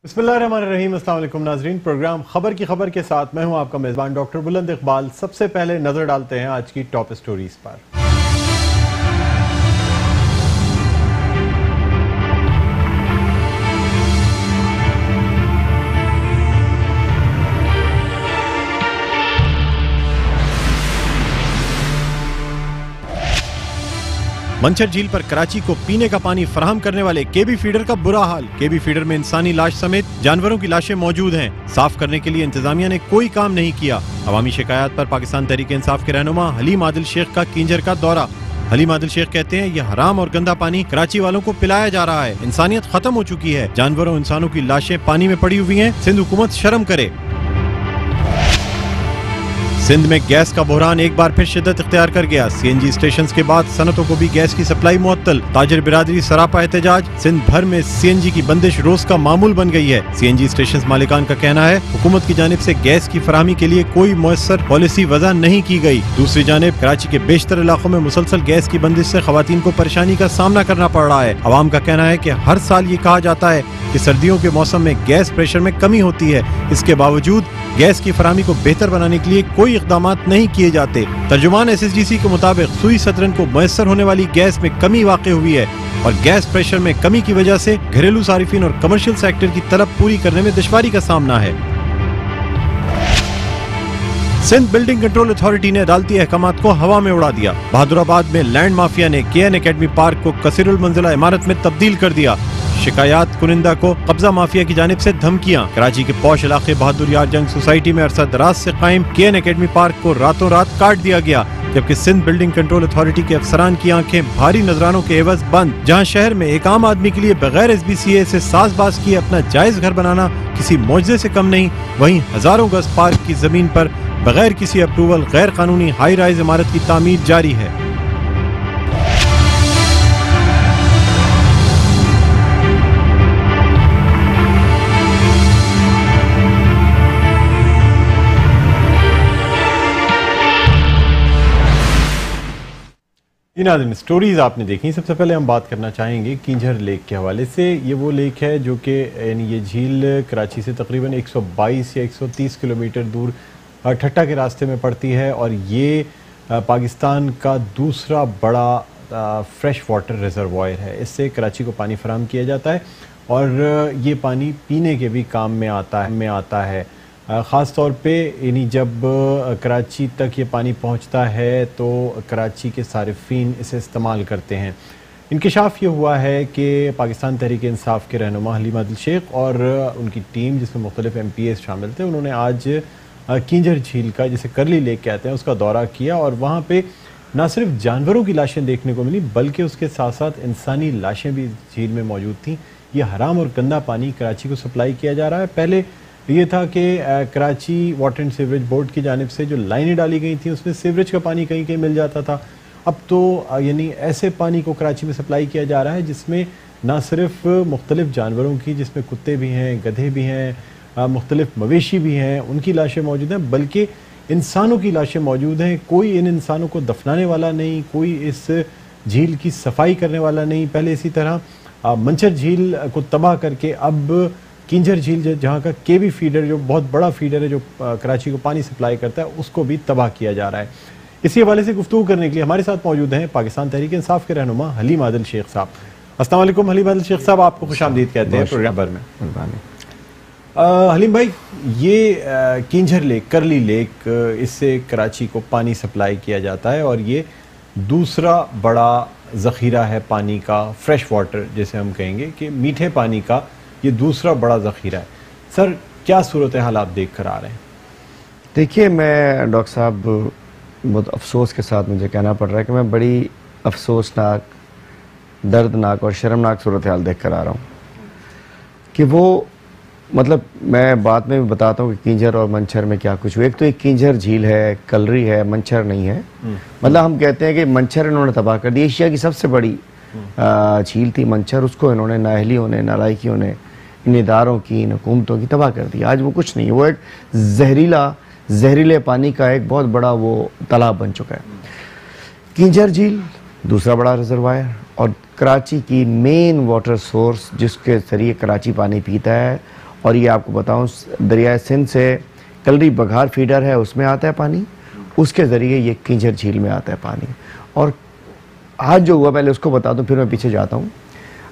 बिस्मिल्लाहिर्रहमानिर्रहीम। अस्सलाम वालेकुम नाज़रीन, प्रोग्राम खबर की खबर के साथ मैं हूं आपका मेज़बान डॉक्टर बुलंद इकबाल। सबसे पहले नजर डालते हैं आज की टॉप स्टोरीज पर। मंचर झील पर कराची को पीने का पानी फराहम करने वाले केबी फीडर का बुरा हाल। केबी फीडर में इंसानी लाश समेत जानवरों की लाशें मौजूद हैं। साफ करने के लिए इंतजामिया ने कोई काम नहीं किया। अवामी शिकायत पर पाकिस्तान तहरीक इंसाफ के रहनुमा हलीम आदिल शेख का किंजर का दौरा। हलीम आदिल शेख कहते हैं, यह हराम और गंदा पानी कराची वालों को पिलाया जा रहा है। इंसानियत खत्म हो चुकी है। जानवरों इंसानों की लाशें पानी में पड़ी हुई हैं। सिंध हुकूमत शर्म करे। सिंध में गैस का बहरान एक बार फिर शिद्दत इख्तियार कर गया। सीएनजी स्टेशंस के बाद सनतों को भी गैस की सप्लाई मुअत्तल। ताजिर बिरादरी सरापा एहतजाज। सिंध भर में सीएनजी की बंदिश रोज का मामूल बन गई है। सीएनजी स्टेशंस मालिकान का कहना है, हुकूमत की जानिब से गैस की फराहमी के लिए कोई मुयस्सर पॉलिसी वज़ा नहीं की गई। दूसरी जानिब कराची के बेशतर इलाकों में मुसलसल गैस की बंदिश से खवातीन को परेशानी का सामना करना पड़ रहा है। अवाम का कहना है कि हर साल ये कहा जाता है कि सर्दियों के मौसम में गैस प्रेशर में कमी होती है। इसके बावजूद गैस की फराहमी को बेहतर बनाने के लिए कोई इक़दामात नहीं किए जाते। तर्जुमान SSDC के मुताबिक सुई सदरन को मुयस्सर होने वाली गैस में कमी वाक़ई हुई है और गैस प्रेशर में कमी की वजह से घरेलू सारिफिन और कमर्शियल सेक्टर की तलब पूरी करने में दुश्वारी का सामना है। सिंध बिल्डिंग कंट्रोल अथॉरिटी ने अदालती अहकामात को हवा में उड़ा दिया। बहादुराबाद में लैंड माफिया ने KN अकेडमी पार्क को कसीरुल मंजिला इमारत में तब्दील कर दिया। शिकायत कुनिंदा को कब्जा माफिया की जानिब से धमकियां। कराची के पौश इलाके बहादुर यार जंग सोसाइटी में अरसा दराज से कायम KN अकेडमी पार्क को रातों रात काट दिया गया, जबकि सिंध बिल्डिंग कंट्रोल अथॉरिटी के अफसरान की आंखें भारी नजरानों के एवज बंद। जहां शहर में एक आम आदमी के लिए बगैर SBCA से साजबाज किए अपना जायज घर बनाना किसी मौजज़े से कम नहीं, वहीं हजारों गज पार्क की जमीन पर बगैर किसी अप्रूवल गैर कानूनी हाई राइज इमारत की तामीर जारी है। नाज़रीन, स्टोरीज आपने देखी। सबसे पहले हम बात करना चाहेंगे किंजर लेक के हवाले से। ये वो लेक है जो कि यानी ये झील कराची से तकरीबन 122 या 130 किलोमीटर दूर ठट्टा के रास्ते में पड़ती है और ये पाकिस्तान का दूसरा बड़ा फ्रेश वाटर रिजर्वायर है। इससे कराची को पानी फराहम किया जाता है और ये पानी पीने के भी काम में आता है। ख़ास तौर पे यानी जब कराची तक ये पानी पहुंचता है तो कराची के सारिफीन इसे इस्तेमाल करते हैं। इंकशाफ ये हुआ है कि पाकिस्तान तहरीक इंसाफ के रहनुमा हलीम आदिल शेख और उनकी टीम, जिसमें मुख्तलिफ MPAs शामिल थे, उन्होंने आज किंजर झील का, जिसे करली लेक कहते हैं, उसका दौरा किया और वहाँ पे न सिर्फ जानवरों की लाशें देखने को मिली बल्कि उसके साथ साथ इंसानी लाशें भी झील में मौजूद थीं। ये हराम और गंदा पानी कराची को सप्लाई किया जा रहा है। पहले ये था कि Karachi water and sewerage board की जानिब से जो लाइनें डाली गई थी उसमें सीवरेज का पानी कहीं कहीं मिल जाता था। अब तो यानी ऐसे पानी को कराची में सप्लाई किया जा रहा है जिसमें ना सिर्फ मुख्तलिफ जानवरों की, जिसमें कुत्ते भी हैं, गधे भी हैं, मुख्तलिफ मवेशी भी हैं, उनकी लाशें मौजूद हैं, बल्कि इंसानों की लाशें मौजूद हैं। कोई इन इंसानों को दफनाने वाला नहीं, कोई इस झील की सफाई करने वाला नहीं। पहले इसी तरह मंचर झील को तबाह करके अब किंजर झील, जहाँ का केबी फीडर, जो बहुत बड़ा फीडर है जो कराची को पानी सप्लाई करता है, उसको भी तबाह किया जा रहा है। इसी हवाले से गुफ्तगू करने के लिए हमारे साथ मौजूद हैं पाकिस्तान तहरीक इंसाफ के रहनुमा हलीम आदिल शेख साहब। अस्सलाम वालेकुम हलीम आदिल शेख साहब, आपको खुशामदीद कहते हैं प्रोग्राम भर में। हलीम भाई, ये किंजर लेक, करली लेक, इससे कराची को पानी सप्लाई किया जाता है और ये दूसरा बड़ा ज़ख़ीरा है पानी का, फ्रेश वाटर जैसे हम कहेंगे कि मीठे पानी का ये दूसरा बड़ा ज़ख़ीरा है। सर, क्या सूरत हाल आप देख कर आ रहे हैं? देखिए, मैं डॉक्टर साहब बहुत अफसोस के साथ मुझे कहना पड़ रहा है कि मैं बड़ी अफसोसनाक, दर्दनाक और शर्मनाक सूरत हाल देख कर आ रहा हूँ कि वो, मतलब मैं बाद में भी बताता हूँ कि किंजर और मंचर में क्या कुछ हुआ। एक तो एक किंजर झील है, कलरी है, मंचर नहीं है। मतलब हम कहते हैं कि मंचर इन्होंने तबाह कर दी। एशिया की सबसे बड़ी झील थी मंचर, उसको इन्होंने नाअहलियों ने, नालायकियों ने, इन इदारों की, इन हुकूमतों की तबाह कर दी। आज वो कुछ नहीं है, वो एक जहरीले पानी का एक बहुत बड़ा वो तालाब बन चुका है। किंजर झील दूसरा बड़ा रिजर्वायर और कराची की मेन वाटर सोर्स जिसके जरिए कराची पानी पीता है और ये आपको बताऊं दरिया सिंध से कलरी बघार फीडर है, उसमें आता है पानी, उसके ज़रिए ये किंजर झील में आता है पानी। और आज जो हुआ पहले उसको बता दूं, फिर मैं पीछे जाता हूँ।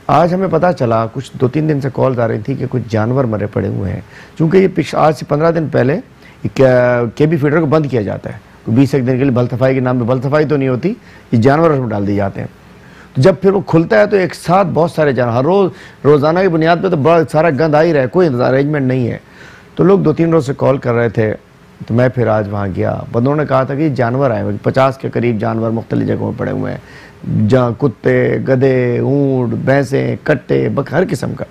आज हमें पता चला, कुछ 2-3 दिन से कॉल्स आ रही थी कि कुछ जानवर मरे पड़े हुए हैं, क्योंकि ये आज से 15 दिन पहले केबी फीडर को बंद किया जाता है। 20 दिन के लिए बल सफाई के नाम पे, बल सफाई तो नहीं होती, ये जानवर उसमें डाल दिए जाते हैं। तो जब फिर वो खुलता है तो एक साथ बहुत सारे जानवर, हर रोज़ाना की बुनियाद पे तो बड़ा सारा गंद आ ही रहा है, कोई अरेंजमेंट नहीं है। तो लोग 2-3 रोज से कॉल कर रहे थे, तो मैं फिर आज वहाँ गया। बंदों ने कहा था कि जानवर आए हुए, 50 के करीब जानवर मुख्तलिफ जगहों में पड़े हुए हैं, जहाँ कुत्ते, गधे, ऊँट, भैंसें, कट्टे, हर किस्म का।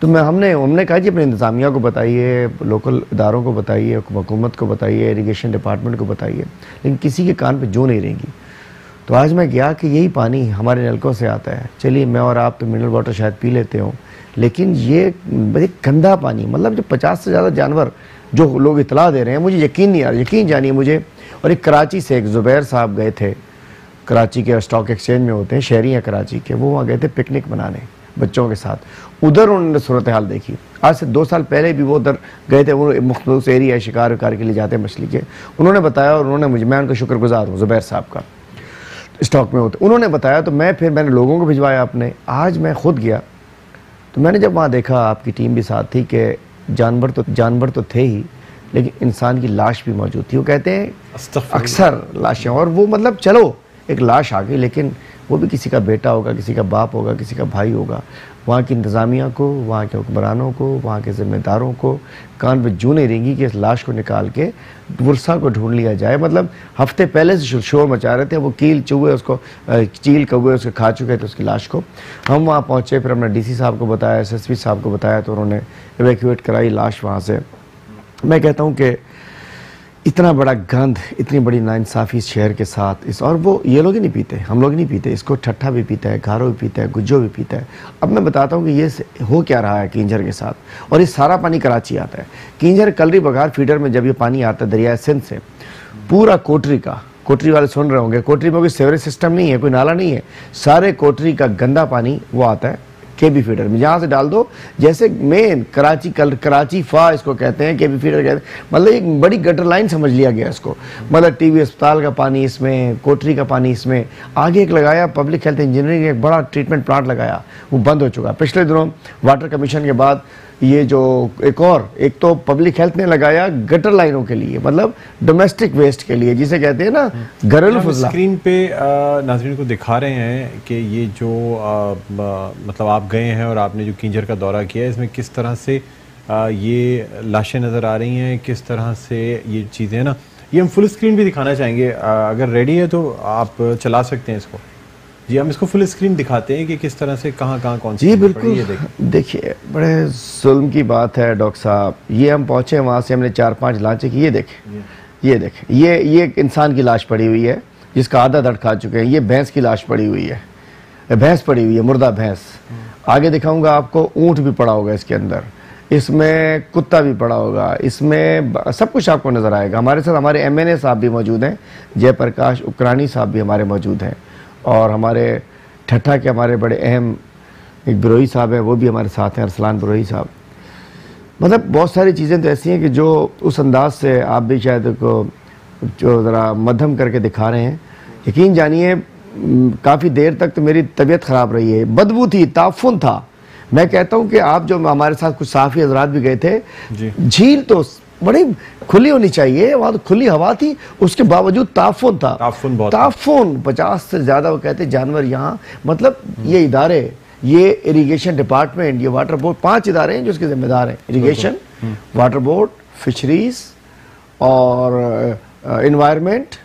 तो हमने कहा जी अपनी इंतज़ामिया को बताइए, लोकल इदारों को बताइए, हुकूमत को बताइए, इरीगेशन डिपार्टमेंट को बताइए, लेकिन किसी के कान पे जो नहीं रहेंगी। तो आज मैं गया कि यही पानी हमारे नलकों से आता है। चलिए मैं और आप तो मिनरल वाटर शायद पी लेते हो, लेकिन ये बड़े गंदा पानी, मतलब जो 50 से ज़्यादा जानवर जो लोग इतला दे रहे हैं, मुझे यकीन नहीं आ रहा, यकीन जानिए मुझे। और एक कराची से एक ज़ुबैर साहब गए थे, कराची के स्टॉक एक्सचेंज में होते हैं, शहरी हैं कराची के, वो वहाँ गए थे पिकनिक मनाने बच्चों के साथ। उधर उन्होंने सूरत हाल देखी। आज से 2 साल पहले भी वो उधर गए थे, वो मुख्तलिफ एरिया है, शिकार विकार के लिए जाते हैं मछली के। उन्होंने बताया और उन्होंने मुझे, मैं उनका शुक्रगुजार हूँ ज़ुबैर साहब का, स्टॉक में होते, उन्होंने बताया। तो मैंने लोगों को भिजवाया अपने, आज मैं खुद गया तो मैंने जब वहाँ देखा, आपकी टीम भी साथ थी, कि जानवर तो थे ही, लेकिन इंसान की लाश भी मौजूद थी। वो कहते हैं अक्सर लाशें, और वो मतलब चलो एक लाश आ गई, लेकिन वो भी किसी का बेटा होगा, किसी का बाप होगा, किसी का भाई होगा। वहाँ की इंतज़ामिया को, वहाँ के हुक्मरानों को, वहाँ के ज़िम्मेदारों को कान पे जू नहीं रहेंगी कि इस लाश को निकाल के वर्षा को ढूंढ लिया जाए। मतलब हफ्ते पहले से शोर मचा रहे थे, वो चील कौवे उसको खा चुके थे उसकी लाश को। हम वहाँ पहुँचे, फिर हमने DC साहब को बताया, SSP साहब को बताया, तो उन्होंने एवैक्यूएट कराई लाश वहाँ से। मैं कहता हूँ कि इतना बड़ा गंद, इतनी बड़ी नाइंसाफ़ी शहर के साथ इस, और वो ये लोग ही नहीं पीते, हम लोग नहीं पीते इसको, ठट्ठा भी पीता है, गारो भी पीता है, गुज्जो भी पीता है। अब मैं बताता हूँ कि ये हो क्या रहा है किंजर के साथ। और ये सारा पानी कराची आता है। किंजर कलरी बघार फीडर में जब ये पानी आता है दरिया सिंध से, पूरा कोटरी वाले सुन रहे होंगे, कोटरी में कोई सेवरेज सिस्टम नहीं है, कोई नाला नहीं है, सारे कोटरी का गंदा पानी वो आता है केबी फीडर में। जहाँ से डाल दो, जैसे मेन कराची फा इसको कहते हैं, केबी फीडर कहते हैं, मतलब एक बड़ी गटर लाइन समझ लिया गया इसको। मतलब टीबी अस्पताल का पानी इसमें, कोटरी का पानी इसमें। आगे एक लगाया पब्लिक हेल्थ इंजीनियरिंग, एक बड़ा ट्रीटमेंट प्लांट लगाया, वो बंद हो चुका। पिछले दिनों वाटर कमीशन के बाद ये जो एक तो पब्लिक हेल्थ ने लगाया गटर लाइनों के लिए, मतलब डोमेस्टिक वेस्ट के लिए, जिसे कहते हैं ना घरेलू फजला। स्क्रीन पे नाज़रीन को दिखा रहे हैं कि ये जो मतलब आप गए हैं और आपने जो किंजर का दौरा किया है, इसमें किस तरह से ये लाशें नज़र आ रही हैं, किस तरह से ये चीज़ें ना, ये हम फुल स्क्रीन भी दिखाना चाहेंगे। अगर रेडी है तो आप चला सकते हैं इसको। जी, हम इसको फुल स्क्रीन दिखाते हैं कि किस तरह से कहाँ कौन सी। जी बिल्कुल, देखिए बड़े जुल्म की बात है डॉक्टर साहब। ये हम पहुँचे, वहाँ से हमने 4-5 लाशें की, ये देखें, ये एक इंसान की लाश पड़ी हुई है जिसका आधा दर्द खा चुके हैं। ये भैंस की लाश पड़ी हुई है, भैंस पड़ी हुई है, मुर्दा भैंस। आगे दिखाऊंगा आपको, ऊँट भी पड़ा होगा इसके अंदर, इसमें कुत्ता भी पड़ा होगा, इसमें सब कुछ आपको नज़र आएगा। हमारे साथ हमारे MNA साहब भी मौजूद हैं, जयप्रकाश उकरानी साहब भी हमारे मौजूद हैं, और हमारे ठट्ठा के हमारे बड़े अहम एक बिरोही साहब हैं, वो भी हमारे साथ हैं, अरसलान बिरोही साहब। मतलब बहुत सारी चीज़ें तो ऐसी हैं कि जो उस अंदाज से आप भी शायद को जो ज़रा मध्यम करके दिखा रहे हैं, यकीन जानिए काफ़ी देर तक तो मेरी तबीयत ख़राब रही है। बदबू थी, ताफुन था। मैं कहता हूँ कि आप जो हमारे साथ कुछ साफ़ी हजरात भी गए थे, झील तो बड़ी खुली होनी चाहिए, वहाँ तो खुली हवा थी, उसके बावजूद ताफुन था, ताफुन 50 से ज़्यादा वो कहते जानवर यहाँ। मतलब ये इदारे, ये इरिगेशन डिपार्टमेंट, ये वाटर बोर्ड, 5 इदारे हैं जो इसके जिम्मेदार हैं। इरिगेशन, वाटर बोर्ड, फिशरीज और इन्वायरमेंट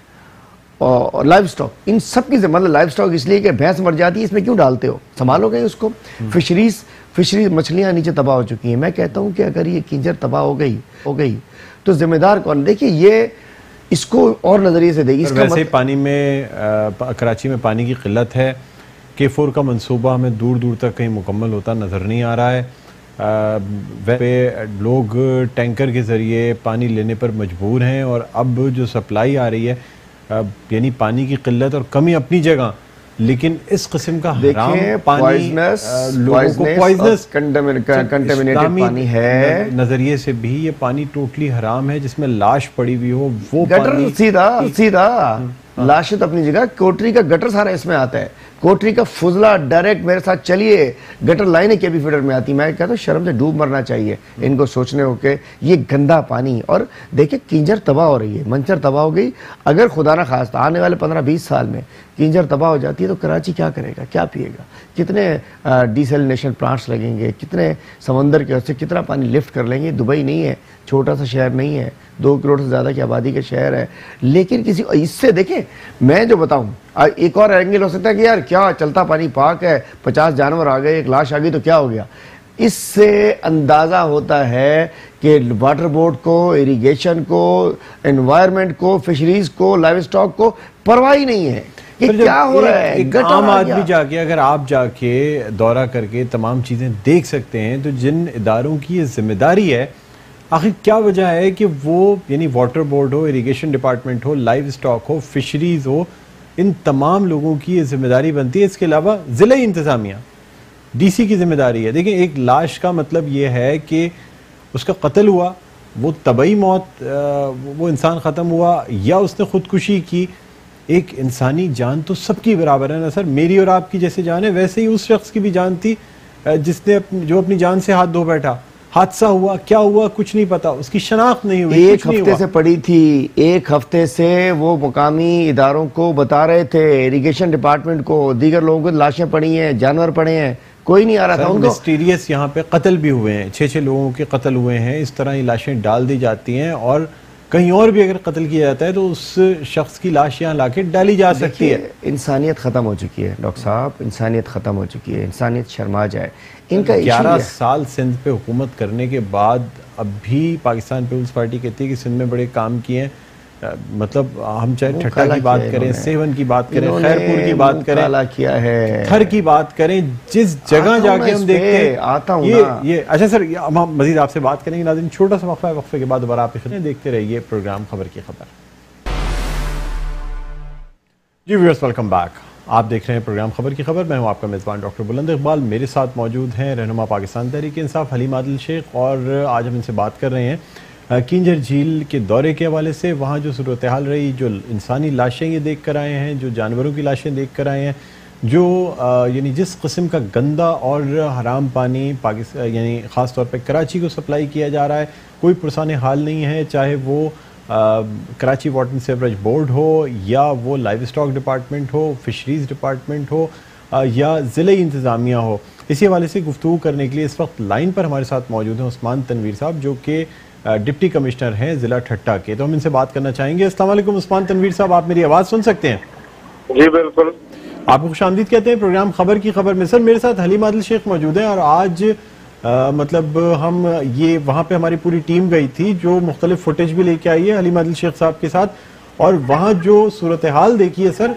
और लाइव स्टॉक, इन सब की मतलब लाइव स्टॉक इसलिए कि भैंस मर जाती है, इसमें क्यों डालते हो, संभालोगे उसको। फिशरीज मछलियाँ नीचे तबाह हो चुकी हैं। मैं कहता हूँ कि अगर ये किंजर तबाह हो गई तो जिम्मेदार कौन? देखिए ये इसको और नज़रिए से देखिए। वैसे मतलब पानी में कराची में पानी की किल्लत है। K4 का मंसूबा हमें दूर दूर तक कहीं मुकम्मल होता नज़र नहीं आ रहा है। वैसे लोग टैंकर के ज़रिए पानी लेने पर मजबूर हैं, और अब जो सप्लाई आ रही है, यानी पानी की किल्लत और कमी अपनी जगह, लेकिन इस किस्म का हराम देखिए पानी लोगों को पॉइजनस कंटेमिनेटेड पानी है। नजरिए से भी ये पानी टोटली हराम है, जिसमें लाश पड़ी हुई हो वो गटर पानी सीधा सीधा लाश तो अपनी जगह, कोटरी का गटर सारा इसमें आता है, कोटरी का फुजला डायरेक्ट मेरे साथ चलिए गटर लाइनें के भी फीडर में आती। मैं कहता हूँ शर्म से डूब मरना चाहिए इनको सोचने हो के ये गंदा पानी। और देखिए किंजर तबाह हो रही है, मंचर तबाह हो गई। अगर खुदा ना खास्ता आने वाले 15-20 साल में किंजर तबाह हो जाती है तो कराची क्या करेगा, क्या पिएगा? कितने डिसैलिनेशन प्लांट्स लगेंगे, कितने समंदर के उससे कितना पानी लिफ्ट कर लेंगे? दुबई नहीं है, छोटा सा शहर नहीं है, 2 करोड़ से ज़्यादा की आबादी का शहर है। लेकिन किसी इससे देखें, मैं जो बताऊं एक और एंगल हो सकता है कि यार क्या चलता पानी पाक है, 50 जानवर आ गए, 1 लाश आ गई तो क्या हो गया? इससे अंदाज़ा होता है कि वाटर बोर्ड को, इरिगेशन को, एनवायरनमेंट को, फिशरीज को, लाइव स्टॉक को परवाह ही नहीं है कि क्या हो रहा है। एक आम आदमी जाके, अगर आप जाके दौरा करके तमाम चीज़ें देख सकते हैं, तो जिन इदारों की ये जिम्मेदारी है, आखिर क्या वजह है कि वो, यानी वाटर बोर्ड हो, इरिगेशन डिपार्टमेंट हो, लाइव स्टॉक हो, फिशरीज हो, इन तमाम लोगों की ये जिम्मेदारी बनती है। इसके अलावा ज़िला इंतज़ामिया, डीसी की जिम्मेदारी है। देखिए, एक लाश का मतलब ये है कि उसका कत्ल हुआ, वो तबई मौत, वो इंसान ख़त्म हुआ या उसने ख़ुदकुशी की। एक इंसानी जान तो सबकी बराबर है ना सर, मेरी और आपकी जैसे जान है वैसे ही उस शख्स की भी जान थी जिसने जो अपनी जान से हाथ धो बैठा। हादसा हुआ, क्या हुआ कुछ नहीं पता, उसकी शनाख्त नहीं हुई, एक हफ्ते से पड़ी थी, 1 हफ्ते से वो मुकामी इदारों को बता रहे थे, इरिगेशन डिपार्टमेंट को, दीगर लोगों को लाशें पड़ी हैं, जानवर पड़े हैं, कोई नहीं आ रहा था उनको। मिस्टीरियस यहाँ पे कत्ल भी हुए हैं, 6-6 लोगों के कत्ल हुए हैं। इस तरह ये लाशें डाल दी जाती हैं और कहीं और भी अगर कत्ल किया जाता है तो उस शख्स की लाश यहाँ लाके डाली जा सकती है। इंसानियत खत्म हो चुकी है डॉक्टर साहब, इंसानियत खत्म हो चुकी है, इंसानियत शर्मा जाए। इनका 11 साल सिंध पे हुकूमत करने के बाद अब भी पाकिस्तान पीपल्स पार्टी कहती है कि सिंध में बड़े काम किए हैं। मतलब हम चाहे ठट्टा की बात करें, सेवन की बात करें, खैरपुर की बात करें, किया है, थर की बात करें, जिस जगह जाके हम देखते हैं आता हूं ये अच्छा सर, हम मजीद आपसे बात करेंगे। नाज़रीन, छोटा सा वक्फा है, वक्फे के बाद दोबारा आपकी खिदमत देखते रहिए प्रोग्राम खबर की खबर। जी व्यूअर्स, वेलकम बैक। आप देख रहे हैं प्रोग्राम खबर की खबर। मैं हूं आपका मेज़बान डॉक्टर बुलंद इकबाल। मेरे साथ मौजूद हैं रहनुमा पाकिस्तान तहरीक इंसाफ हलीम आदिल शेख, और आज हम इनसे बात कर रहे हैं किंजर झील के दौरे के हवाले से। वहाँ जो सूरत हाल रही, जो इंसानी लाशें ये देख कर आए हैं, जो जानवरों की लाशें देख कर आए हैं, जो यानी जिस किस्म का गंदा और हराम पानी पाकिस्तान यानी ख़ास तौर पे कराची को सप्लाई किया जा रहा है, कोई पुरसान हाल नहीं है। चाहे वो Karachi water and sewerage board हो, या वो लाइव स्टॉक डिपार्टमेंट हो, फिशरीज़ डिपार्टमेंट हो, या ज़िले इंतज़ामिया हो। इसी हवाले से गुफ्तगू करने के लिए इस वक्त लाइन पर हमारे साथ मौजूद हैं उस्मान तनवीर साहब, जो कि डिप्टी कमिश्नर हैं ज़िला ठट्टा के। तो हम इनसे बात करना चाहेंगे। अस्सलाम वालेकुम उस्मान तनवीर साहब, आप मेरी आवाज़ सुन सकते हैं? जी बिल्कुल। आपको खुशामदीद कहते हैं प्रोग्राम खबर की खबर में। सर, मेरे साथ हलीम आदिल शेख मौजूद हैं, और आज मतलब हम ये वहाँ पे हमारी पूरी टीम गई थी जो मुख्तलिफ फुटेज भी लेके आई है हलीम आदिल शेख साहब के साथ, और वहाँ जो सूरत हाल देखी है सर,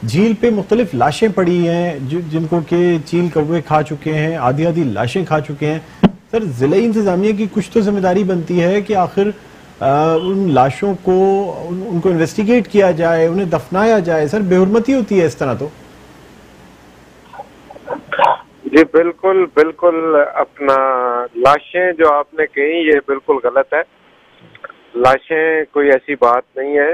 झील पे मुख्तलिफ लाशें पड़ी हैं जिनको के चील कौवे खा चुके हैं, आधी आधी लाशें खा चुके हैं। सर, ज़िला इंतज़ामिया की कुछ तो जिम्मेदारी बनती है कि आखिर उन लाशों को उनको इन्वेस्टिगेट किया जाए, उन्हें दफनाया जाए। सर, बेहुरमती होती है इस तरह तो। जी बिल्कुल बिल्कुल। अपना लाशें जो आपने कही ये बिल्कुल गलत है। लाशें कोई ऐसी बात नहीं है।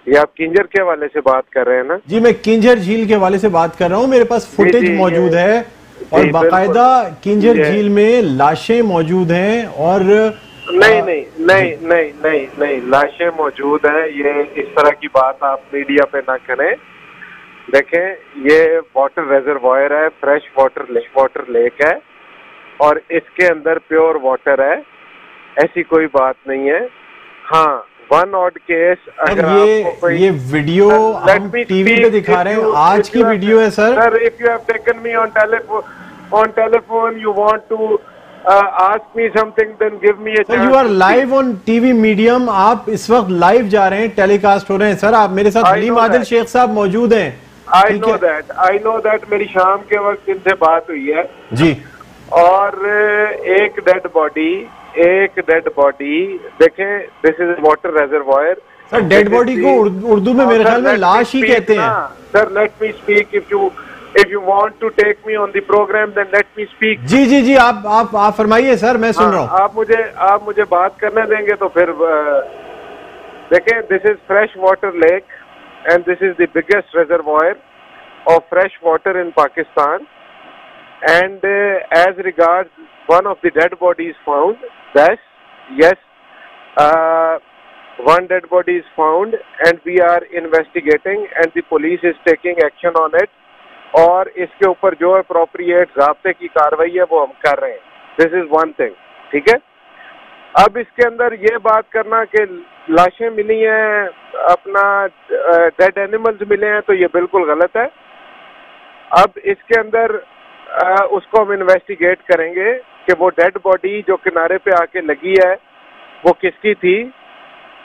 ये आप किंजर के हवाले से बात कर रहे हैं ना? जी, मैं किंजर झील के हवाले से बात कर रहा हूँ। मेरे पास फुटेज मौजूद है और बाकायदा किंजर झील में लाशें मौजूद हैं। और नहीं नहीं नहीं नहीं नहीं नहीं, लाशें मौजूद हैं। ये इस तरह की बात आप मीडिया पे ना करें। देखें, ये वाटर रेजरवॉयर है, फ्रेश वाटर लेक है, और इसके अंदर प्योर वाटर है, ऐसी कोई बात नहीं है। हाँ, वन ऑड केस अगर ये वीडियो हम टीवी पे दिखा रहे हैं, आज की वीडियो है sir. Sir, if you have taken me on telephone you want to ask me something, then give me a chance. You are live on TV medium, आप इस वक्त लाइव जा रहे हैं, टेलीकास्ट हो रहे हैं। सर, आप मेरे साथ हलीम आदिल शेख साहब मौजूद हैं। I know that मेरी शाम के वक्त इनसे बात हुई है जी। और एक डेड बॉडी देखें, this is water reservoir, sir dead body को उर्दू में मेरे ख्याल में लाश ही कहते हैं। Sir let me speak, if you want to take me on the programme then let me speak. जी जी जी, आप फरमाइए सर, मैं सुन रहा हूँ। आप मुझे बात करने देंगे तो फिर देखें, this is fresh water lake and this is the biggest reservoir of fresh water in Pakistan, and as regards one of the dead bodies found, yes, one dead body is found and we are investigating and the police is taking action on it, और इसके ऊपर जो appropriate ज़ाब्ते की कार्रवाई है वो हम कर रहे हैं। This is one thing, ठीक है। अब इसके अंदर ये बात करना कि लाशें मिली हैं, अपना डेड एनिमल्स मिले हैं, तो ये बिल्कुल गलत है। अब इसके अंदर उसको हम इन्वेस्टिगेट करेंगे कि वो डेड बॉडी जो किनारे पे आके लगी है वो किसकी थी,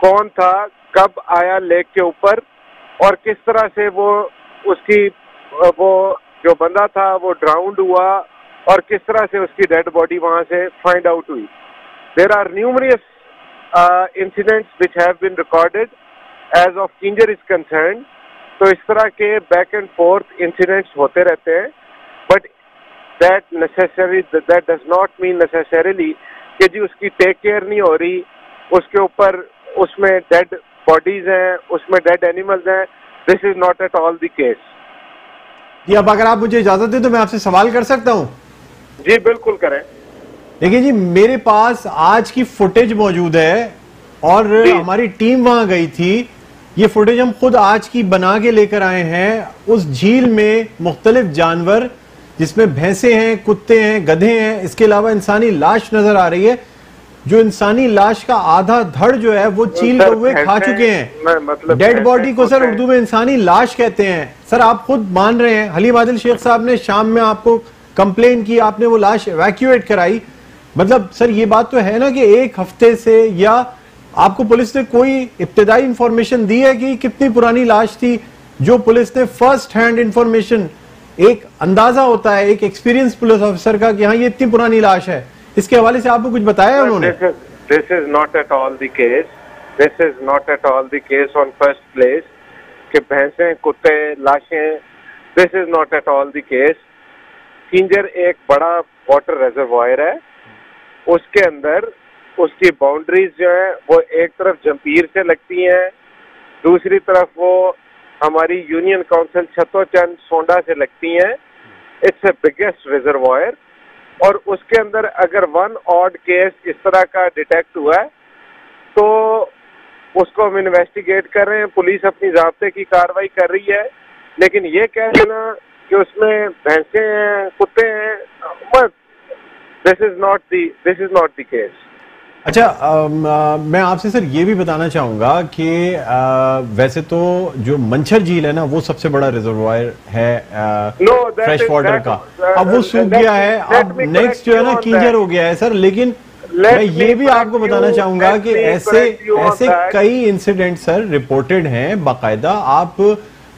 कौन था, कब आया लेक के ऊपर, और किस तरह से वो जो बंदा था वो ड्राउंड हुआ, और किस तरह से उसकी डेड बॉडी वहां से फाइंड आउट हुई। There are numerous incidents which have been recorded as of Keenjhar is concerned. तो इस तरह के बैक एंड फोर्थ इंसिडेंट्स होते रहते हैं, but that does not mean necessarily कि जी उसकी टेक केयर नहीं हो रही, उसके ऊपर उसमें डेड बॉडीज हैं, उसमें डेड एनिमल्स हैं। This is not at all the case. जी, अब अगर आप मुझे इजाजत दें तो मैं आपसे सवाल कर सकता हूं? जी बिल्कुल करें। देखिए जी, मेरे पास आज की फुटेज मौजूद है और हमारी टीम वहां गई थी। ये फुटेज हम खुद आज की बना के लेकर आए हैं। उस झील में मुख्तलिफ जानवर, जिसमें भैंसे हैं, कुत्ते हैं, गधे हैं, इसके अलावा इंसानी लाश नजर आ रही है। जो इंसानी लाश का आधा धड़ जो है वो चील कौवे खा चुके हैं। मतलब डेड बॉडी को सर उर्दू में इंसानी लाश कहते हैं। सर आप खुद मान रहे हैं, हलीम आदिल शेख साहब ने शाम में आपको कंप्लेन की, आपने वो लाश इवैक्यूएट कराई। मतलब सर ये बात तो है ना कि एक हफ्ते से, या आपको पुलिस ने कोई इब्तिदाई इंफॉर्मेशन दी है कि कितनी पुरानी लाश थी? जो पुलिस ने फर्स्ट हैंड इंफॉर्मेशन, एक अंदाजा होता है एक एक्सपीरियंस पुलिस ऑफिसर का कि हाँ ये इतनी पुरानी लाश है, इसके हवाले से आपको कुछ बताया उन्होंने? This is not at all the case, this is not at all the case on first place कि भैंसे, कुत्ते, लाशें, this is not at all the case. Keenjhar एक बड़ा वाटर रिजर्वॉयर है, उसके अंदर उसकी बाउंड्रीज जो है वो एक तरफ जंपीर से लगती हैं, दूसरी तरफ वो हमारी यूनियन काउंसिल छतोचंद सोंडा से लगती हैं। इट्स ए बिगेस्ट रिजर्वॉयर, और उसके अंदर अगर वन ऑड केस इस तरह का डिटेक्ट हुआ है तो उसको हम इन्वेस्टिगेट कर रहे हैं, पुलिस अपनी ज़ाब्ते की कार्रवाई कर रही है। लेकिन ये कह देना कि उसमें भैंसे हैं, कुत्ते हैं, this is not the case. अच्छा, मैं आपसे सर ये भी बताना चाहूंगा कि वैसे तो जो मंछर झील है ना वो सबसे बड़ा रिजर्वॉयर है फ्रेश वाटर का। अब वो सूख गया है, अब नेक्स्ट जो है ना किंजर हो गया है सर। लेकिन मैं ये भी आपको बताना चाहूंगा कि ऐसे कई इंसिडेंट सर रिपोर्टेड हैं बाकायदा। आप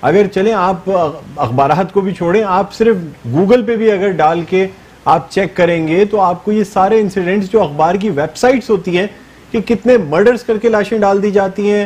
अगर चलें, आप अखबारात को भी छोड़ें, आप सिर्फ गूगल पे भी अगर डाल के आप चेक करेंगे तो आपको ये सारे इंसिडेंट्स जो अखबार की वेबसाइट्स होती हैं कि कितने मर्डर्स करके लाशें डाल दी जाती हैं,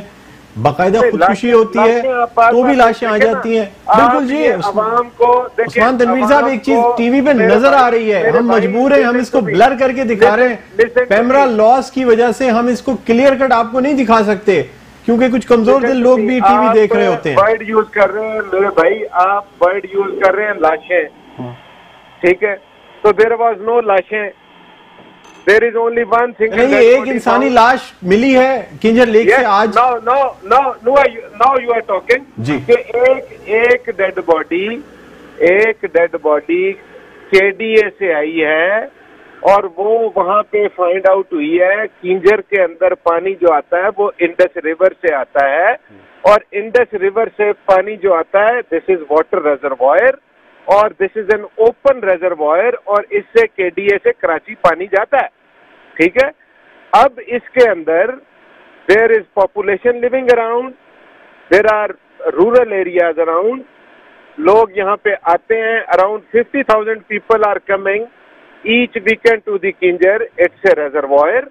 बाकायदा खुदकुशी होती है तो भी लाशें आ जाती हैं। बिल्कुल जी उस्मान तनवीर साहब, एक चीज टीवी पे नजर आ रही है, हम मजबूर हैं, हम इसको ब्लर करके दिखा रहे हैं। कैमरा लॉस की वजह से हम इसको क्लियर कट आपको नहीं दिखा सकते क्योंकि कुछ कमजोर दिल लोग भी टीवी देख रहे होते हैं। वर्ड यूज कर रहे हैं मेरे भाई, आप वर्ड यूज कर रहे हैं लाशें, ठीक है? तो देयर वाज नो लाशें, there is only one thing. एक इंसानी लाश मिली है किंजर लेक से आज। नाउ यू आर टॉकिंग जी कि एक डेड बॉडी केडीए से आई है और वो वहां पे फाइंड आउट हुई है। किंजर के अंदर पानी जो आता है वो इंडस रिवर से आता है, और इंडस रिवर से पानी जो आता है दिस इज वाटर रिजर्वॉयर, और this is an open reservoir, और इससे केडीए से कराची पानी जाता है, ठीक है? अब इसके अंदर there is population living around, there are rural areas around, लोग यहाँ पे आते हैं, around 50,000 people are coming each weekend to the Keenjhar. It's a reservoir,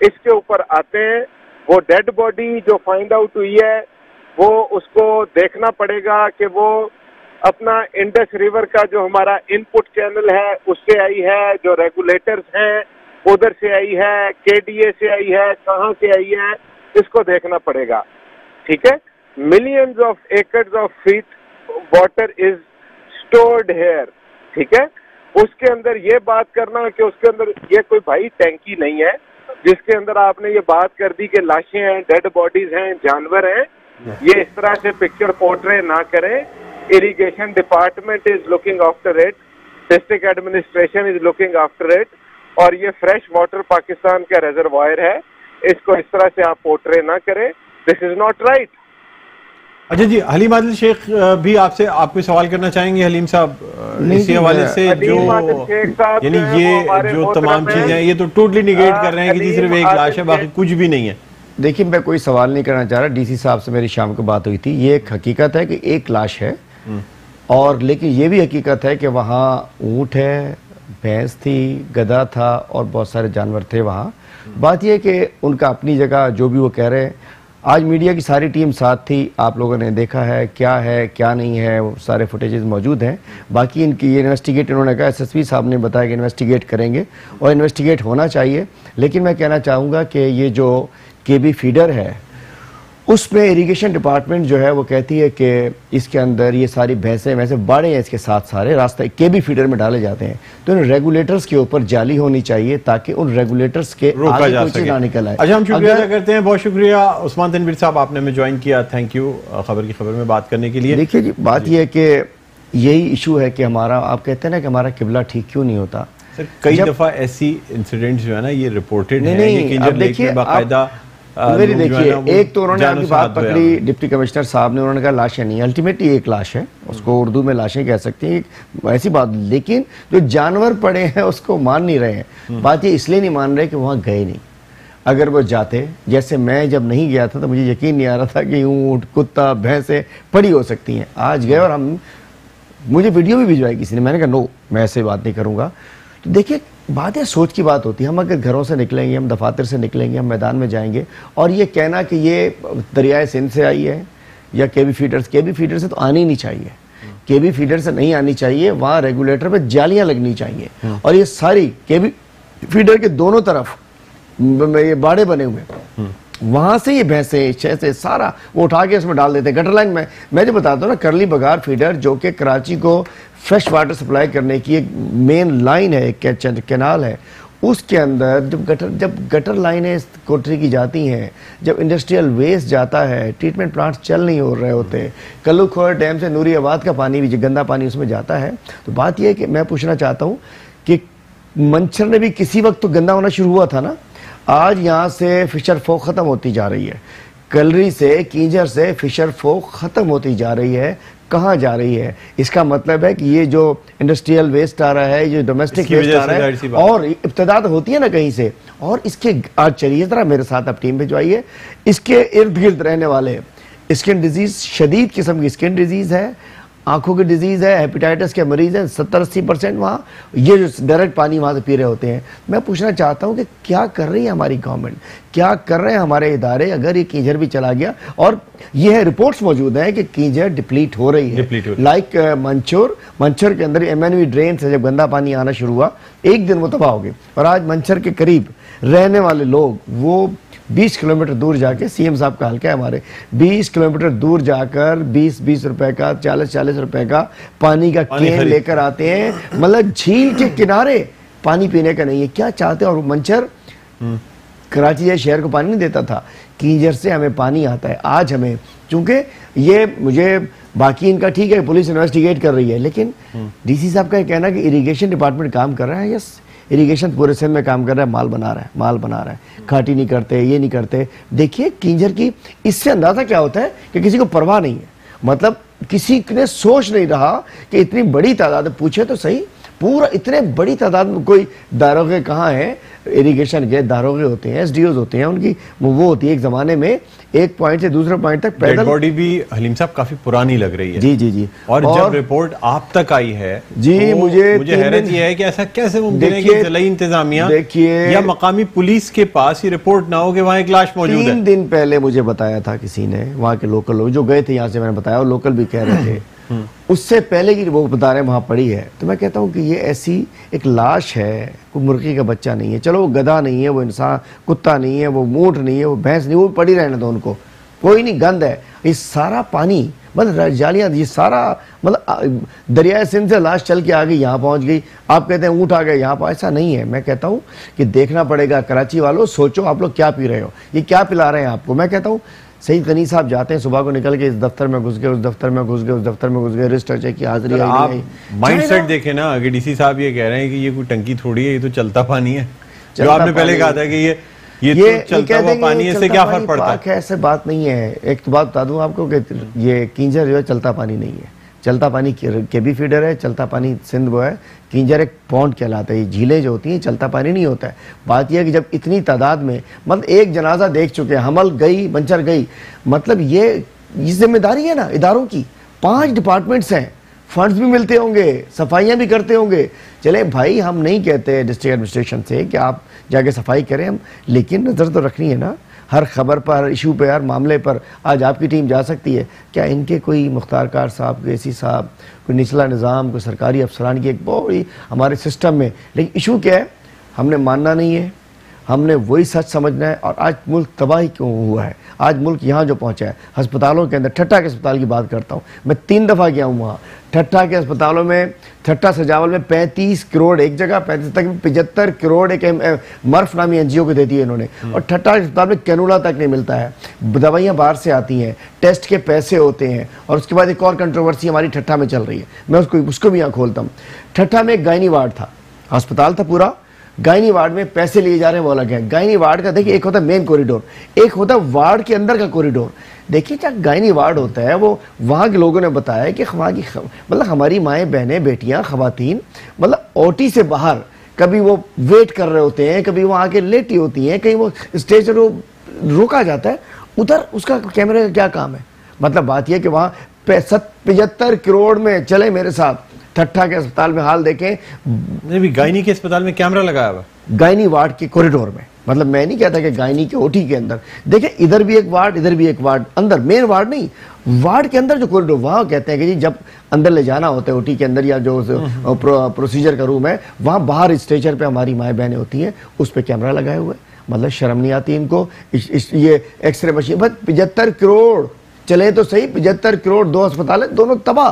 इसके ऊपर आते हैं, वो डेड बॉडी जो फाइंड आउट हुई है वो उसको देखना पड़ेगा कि वो अपना इंडस रिवर का जो हमारा इनपुट चैनल है उससे आई है, जो रेगुलेटर्स हैं उधर से आई है, केडीए से आई है, कहाँ से आई है, इसको देखना पड़ेगा। ठीक है, millions of acres of feet water is stored here. ठीक है, उसके अंदर ये बात करना कि उसके अंदर ये कोई भाई टैंकी नहीं है जिसके अंदर आपने ये बात कर दी कि लाशें हैं, डेड बॉडीज हैं, जानवर हैं, ये इस तरह से पिक्चर पोर्ट्रे ना करें। Irrigation department is looking after it, district administration is looking after it, और ये फ्रेश वाटर पाकिस्तान का रिजर्वायर है, इसको इस तरह से आप पोर्ट्रे ना करें। This is not right. अच्छा जी, हलीम आदिल शेख भी आपको सवाल करना चाहेंगे हलीम साहब इसी हवाले से, जो यानी ये जो तमाम चीजें हैं ये तो टोटली निगेट कर रहे हैं कि सिर्फ एक लाश है, बाकी कुछ भी नहीं है। देखिए, मैं कोई सवाल नहीं करना चाह रहा, डीसी साहब से मेरी शाम को बात हुई थी, ये एक हकीकत है कि एक लाश है, और लेकिन ये भी हकीकत है कि वहाँ ऊँट है, भैंस थी, गधा था और बहुत सारे जानवर थे वहाँ। बात यह है कि उनका अपनी जगह जो भी वो कह रहे हैं, आज मीडिया की सारी टीम साथ थी, आप लोगों ने देखा है क्या नहीं है, वो सारे फुटेजेस मौजूद हैं। बाकी इनकी ये इन्वेस्टिगेट, इन्होंने कहा एसएसपी साहब ने बताया कि इन्वेस्टिगेट करेंगे और इन्वेस्टिगेट होना चाहिए। लेकिन मैं कहना चाहूँगा कि ये जो केबी फीडर है उसमें इरिगेशन डिपार्टमेंट जो है वो कहती है कि इसके अंदर ये सारी भैंसें वैसे बाड़े हैं, इसके साथ सारे रास्ते केबी फीडर में डाले जाते हैं, तो इन रेगुलेटर्स के ऊपर जाली होनी चाहिए ताकि उन रेगुलेटर्स के आगे कोई चीज ना निकल आए। अच्छा, हम शुक्रिया अदा करते हैं, बहुत शुक्रिया उस्मान तनवीर साहब, आपने हमें ज्वाइन किया, थैंक यू खबर की खबर में बात करने के लिए। देखिए जी, बात यह है कि यही इशू है कि हमारा, आप कहते हैं ना कि हमारा किबला ठीक क्यों नहीं होता। सर, कई दफा ऐसी इंसिडेंट्स जो है ना ये रिपोर्टेड है। देखिए, मेरी देखिए, एक तो उन्होंने आपकी बात पकड़ी डिप्टी कमिश्नर साहब ने, उन्होंने कहा लाशें नहीं, अल्टीमेटली एक लाश है, उसको उर्दू में लाशें कह सकती हैं, ऐसी बात। लेकिन जो जानवर पड़े हैं उसको मान नहीं रहे हैं। बात ये इसलिए नहीं मान रहे कि वहाँ गए नहीं। अगर वो जाते, जैसे मैं जब नहीं गया था तो मुझे यकीन नहीं आ रहा था कि ऊँट, कुत्ता, भैंसें पड़ी हो सकती हैं। आज गए और मुझे वीडियो भी भिजवाई किसी ने, मैंने कहा नो, मैं ऐसे बात नहीं करूँगा। तो देखिए, बात है सोच की बात होती है। हम अगर घरों से निकलेंगे, हम दफातर से निकलेंगे, हम मैदान में जाएंगे, और ये कहना कि ये दरियाए सिंध से आई है या केबी फीडर से तो आनी नहीं चाहिए, केबी फीडर से नहीं आनी चाहिए, वहाँ रेगुलेटर पे जालियां लगनी चाहिए। और ये सारी केबी फीडर के दोनों तरफ ये बाड़े बने हुए, वहां से ये भैंसे छह सारा वो उठा के उसमें डाल देते। गटर लाइन में मैं जो बताता हूँ ना, करली बगार फीडर जो कि कराची को फ्रेश वाटर सप्लाई करने की एक मेन लाइन है, एक कैनाल है, उसके अंदर जब गटर लाइनें कोठरी की जाती हैं, जब इंडस्ट्रियल वेस्ट जाता है, ट्रीटमेंट प्लांट्स चल नहीं हो रहे होते, कल्लूखोर डैम से नूरी आबाद का पानी भी, गंदा पानी उसमें जाता है। तो बात यह है कि मैं पूछना चाहता हूँ कि मंचर ने भी किसी वक्त तो गंदा होना शुरू हुआ था ना। आज यहाँ से फिशर फोक ख़त्म होती जा रही है, कलरी से, कींजर से फिशर फोक ख़त्म होती जा रही है। कहाँ जा रही है? इसका मतलब है कि ये जो इंडस्ट्रियल वेस्ट आ रहा है, ये डोमेस्टिक वेस्ट आ रहा है, और इब्तदा तो होती है ना कहीं से। और इसके आज चलिए ज़रा मेरे साथ आप टीम भिजवाइए, इसके इर्द गिर्द रहने वाले स्किन डिजीज़, शदीद किस्म की स्किन डिजीज़ है, आंखों की डिजीज़ है, हेपेटाइटिस के मरीज़ हैं 70-80% वहाँ, ये जो डायरेक्ट पानी वहाँ से पी रहे होते हैं। मैं पूछना चाहता हूँ कि क्या कर रही है हमारी गवर्नमेंट, क्या कर रहे हैं हमारे इदारे, अगर ये कींजर भी चला गया। और ये है रिपोर्ट्स मौजूद हैं कि कींजर डिप्लीट हो रही है, लाइक मंचर के अंदर एमएनवी ड्रेन से जब गंदा पानी आना शुरू हुआ, एक दिन वो तबाह हो गई। और आज मंचर के करीब रहने वाले लोग वो 20 किलोमीटर दूर जाके, सीएम साहब का हल्का है हमारे, 20 किलोमीटर दूर जाकर 20-20 रुपए का, 40-40 रुपए का पानी का केन लेकर आते हैं। मतलब झील के किनारे पानी पीने का नहीं है, क्या चाहते हैं। और मंचर कराची जैसे शहर को पानी नहीं देता था, कींजर से हमें पानी आता है। आज हमें, चूंकि ये मुझे बाकी इनका ठीक है, पुलिस इन्वेस्टिगेट कर रही है, लेकिन डीसी साहब का कहना है कि इरिगेशन डिपार्टमेंट काम कर रहा है। यस, इरिगेशन पूरे सिंध में काम कर रहा है, माल बना रहा है, खाटी नहीं करते, ये नहीं करते। देखिए कींजर की, इससे अंदाजा क्या होता है कि किसी को परवाह नहीं है, मतलब किसी ने सोच नहीं रहा कि इतनी बड़ी तादाद, पूछे तो सही, पूरा इतने बड़ी तादाद में कोई दारोगे कहाँ है, इरिगेशन के दारोगे होते हैं, एसडीओज होते हैं, उनकी वो होती है एक ज़माने में एक पॉइंट से दूसरे पॉइंट तक पैदल। बॉडी भी हलीम साहब काफी पुरानी लग रही है। जी जी जी। और जब रिपोर्ट आप तक आई है जी, तो मुझे हैरत यह है कि ऐसा कैसे मुमकिन है कि जिला इंतजामिया या मकामी पुलिस के पास ये रिपोर्ट ना हो कि वहाँ एक लाश मौजूद है। 3 दिन पहले मुझे बताया था किसी ने, वहाँ के लोकल लोग जो गए थे यहाँ से, मैंने बताया, और लोकल भी कह रहे थे उससे पहले की वो बता रहे हैं वहाँ पड़ी है। तो मैं कहता हूँ कि ये ऐसी एक लाश है, कोई मुर्गी का बच्चा नहीं है, चलो वो गधा नहीं है, वो इंसान कुत्ता नहीं है, वो ऊँट नहीं है, वो भैंस नहीं, वो पड़ी रहने दो उनको, कोई नहीं, गंद है। ये सारा पानी मतलब जालियाँ, ये सारा मतलब दरियाए सिंध से लाश चल के आ गई, यहाँ पहुँच गई। आप कहते हैं ऊँट आ गए यहाँ पर, ऐसा नहीं है। मैं कहता हूँ कि देखना पड़ेगा। कराची वालों सोचो आप लोग क्या पी रहे हो, ये क्या पिला रहे हैं आपको। मैं कहता हूँ सईद गनी साहब जाते हैं सुबह को निकल के, इस दफ्तर में घुस गए, उस दफ्तर में घुस गए, उस दफ्तर में घुस गए, रजिस्टर चेक की हाजिरी आई। आप माइंडसेट देखें ना कि डीसी साहब ये कह रहे हैं कि ये कोई टंकी थोड़ी है, ये तो चलता पानी है। जो आपने पहले कहा था कि ये तो चलता हुआ पानी है, इससे क्या फर्क पड़ता है? ऐसे बात नहीं है। एक तो बात बता दूं आपको कि ये किंजर जो है चलता पानी नहीं है, चलता पानी केबी फीडर है, चलता पानी सिंध वो है, किंजर एक पॉन्ड कहलाता है। ये झीलें जो होती हैं चलता पानी नहीं होता है। बात यह है कि जब इतनी तादाद में मतलब एक जनाजा देख चुके हैं, हमल गई, बंचर गई, मतलब ये जिम्मेदारी है ना इदारों की। 5 डिपार्टमेंट्स हैं, फंड्स भी मिलते होंगे, सफाइयाँ भी करते होंगे। चले भाई, हम नहीं कहते डिस्ट्रिक्ट एडमिनिस्ट्रेशन से कि आप जाके सफाई करें, हम लेकिन नज़र तो रखनी है ना हर खबर पर, हर इशू पे, हर मामले पर। आज आपकी टीम जा सकती है क्या? इनके कोई मुख्तार कार साहब, गैसी साहब, कोई निचला निज़ाम, कोई सरकारी अफसरान की एक बड़ी हमारे सिस्टम में, लेकिन इशू क्या है? हमने मानना नहीं है, हमने वही सच समझना है। और आज मुल्क तबाही क्यों हुआ है? आज मुल्क यहाँ जो पहुँचा है, अस्पतालों के अंदर, ठट्टा के अस्पताल की बात करता हूँ मैं, 3 दफ़ा गया हूँ वहाँ। ठट्टा के अस्पतालों में, ठट्टा सजावल में 35 करोड़ एक जगह, 35 तक 75 करोड़ एक मर्फ नामी एनजीओ को दे दिए इन्होंने। और ठट्टा के अस्पताल में कैनुला तक नहीं मिलता है, दवाइयाँ बाहर से आती हैं, टेस्ट के पैसे होते हैं। और उसके बाद एक और कंट्रोवर्सी हमारी ठट्टा में चल रही है, मैं उसको भी यहाँ खोलता हूँ। ठट्टा में एक गायनी वार्ड था, अस्पताल था पूरा, गायनी वार्ड में पैसे लिए जा रहे हैं, वो अलग है। गायनी वार्ड का देखिए, एक होता है मेन कॉरिडोर, एक होता है वार्ड के अंदर का कॉरिडोर। देखिए क्या गायनी वार्ड होता है, वो वहाँ के लोगों ने बताया कि वहाँ की मतलब हमारी माएँ, बहनें, बेटियाँ, खवातीन मतलब ओटी से बाहर कभी वो वेट कर रहे होते हैं, कभी वो आके लेटी होती हैं, कहीं वो स्टेज पर वो रोका जाता है, उधर उसका कैमरे का क्या काम है? मतलब बात यह कि वहाँ 75 करोड़ में चले मेरे साथ। ठट्टा के अस्पताल में हाल देखें, गायनी के अस्पताल में कैमरा लगाया हुआ, गायनी वार्ड के कॉरिडोर में। मतलब मैं नहीं कहता कि गायनी के ओटी के अंदर, देखें इधर भी एक वार्ड, इधर भी एक वार्ड, अंदर मेन वार्ड नहीं, वार्ड के अंदर जो कॉरिडोर, वहाँ कहते हैं कि जी जब अंदर ले जाना होता है ओटी के अंदर, या जो प्रोसीजर का रूम है, वहाँ बाहर स्ट्रेचर पे हमारी माएँ बहनें होती हैं, उस पर कैमरा लगाए हुए। मतलब शर्म नहीं आती इनको? ये एक्सरे मशीन, बस 75 करोड़ चले तो सही, 75 करोड़, 2 अस्पताल है, दोनों तबाह,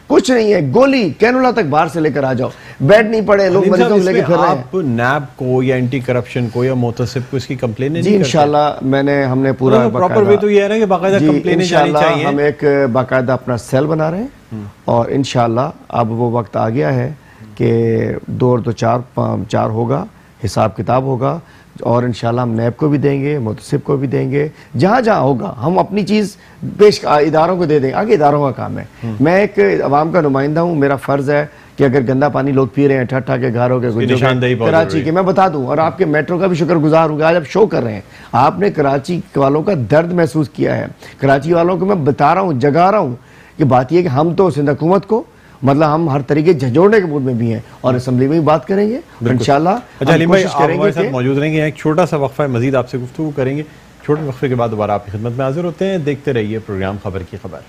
कुछ नहीं है। गोली कैनुला तक बाहर से लेकर आ जाओ, बेड नहीं पड़े, लोग मरीजों को लेकर फिर रहे हैं। आप नैब को या एंटी करप्शन को या मोतसिब को इसकी कंप्लेन नहीं जी इंशाल्लाह हमने पूरा प्रॉपर वे तो ये है ना कि बाकायदा कंप्लेन जानी चाहिए। हम एक बाकायदा अपना सेल बना रहे हैं और इंशाल्लाह अब वो वक्त आ गया है कि 2 और 2 4 होगा, हिसाब किताब होगा। और इंशाल्लाह हम नैब को भी देंगे, मुतसिब को भी देंगे, जहाँ जहाँ होगा हम अपनी चीज़ पेश इदारों को दे देंगे। आगे इदारों का काम है। मैं एक अवाम का नुमाइंदा हूँ, मेरा फ़र्ज़ है कि अगर गंदा पानी लोग पी रहे हैं, ठट्ठा के घरों के, कराची के, मैं बता दूँ, और आपके मेट्रो का भी शुक्रगुजार हूँ। आज आप शो कर रहे हैं, आपने कराची वालों का दर्द महसूस किया है। कराची वालों को मैं बता रहा हूँ, जगा रहा हूँ कि बात यह कि हम तो सिंध हुकूमत को मतलब हम हर तरीके झंझोड़ने के मूड में भी हैं और असेंबली में भी बात करेंगे इंशाल्लाह। अच्छा हलीम भाई, आप हमारे साथ मौजूद रहेंगे, एक छोटा सा वक्फा है, मजीद आपसे गुफ्तगू करेंगे। छोटे वक्फे के बाद दोबारा आपकी खिदमत में हाजिर होते हैं। देखते रहिए प्रोग्राम खबर की खबर।